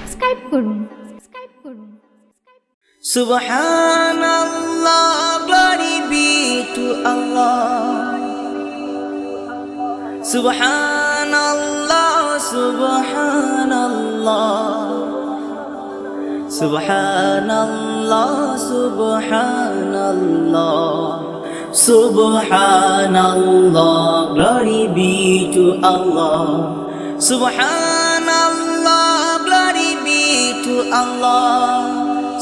Subscribe করুন। Subhanallah, glory be to Allah. Subhanallah, Subhanallah, Subhanallah, Subhanallah, Subhanallah, glory be to Allah. Subhanallah, glory be to Allah.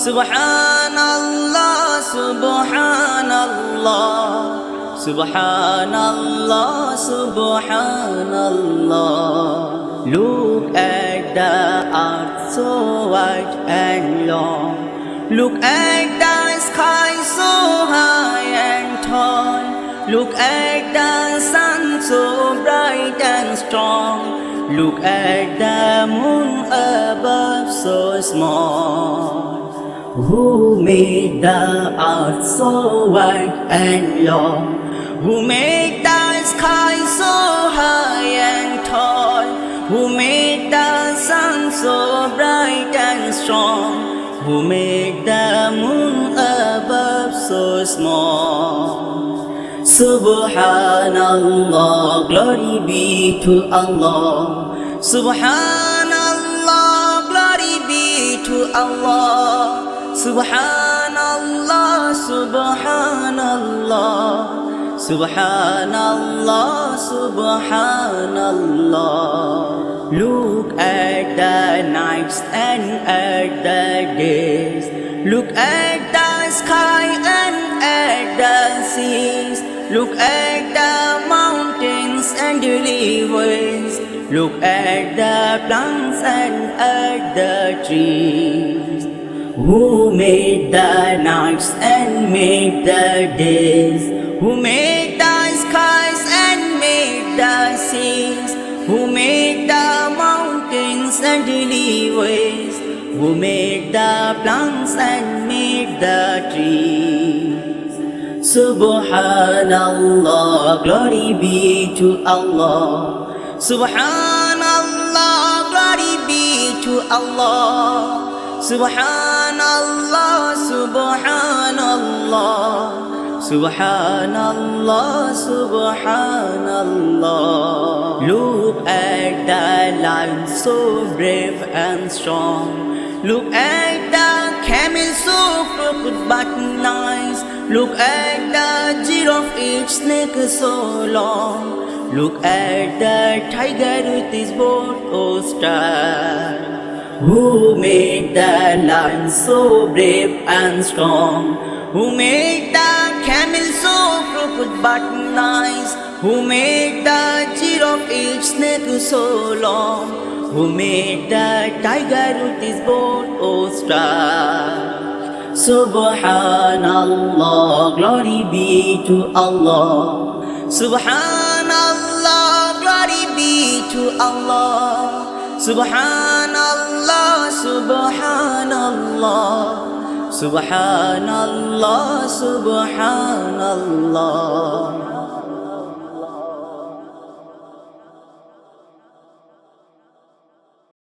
Subhanallah, Subhanallah, Subhanallah, Subhanallah. Look at the earth so wide and long. Look at the sky so high and tall. Look at the sun so bright and strong. Look at the moon above so small. Who made the earth so wide and long? Who made the sky so high and tall? Who made the sun so bright and strong? Who made the moon above so small? Subhanallah, glory be to Allah. Subhanallah, glory be to Allah. Subhanallah, Subhanallah, Subhanallah, Subhanallah. Look at the nights and at the days. Look at the sky and at the seas. Look at the mountains and the rivers. Look at the plants and at the trees. Who made the nights and made the days? Who made the skies and made the seas? Who made the mountains and the rivers? Who made the plants and made the trees? Subhanallah, glory be to Allah. Subhanallah, glory be to Allah. Subhanallah, Subhanallah, Subhanallah, Subhanallah. Look at the lion so brave and strong. Look at the camel so crooked but nice. Look at the giraffe, its neck so long. Look at the tiger with his bold stride. Who made the lion so brave and strong? Who made the camel so crooked but nice? Who made the giraffe, its neck so long? Who made the tiger with his bold stride? Subhanallah, glory be to Allah. Subhanallah, glory be to Allah. Subhanallah, Subhanallah, Subhanallah, Subhanallah.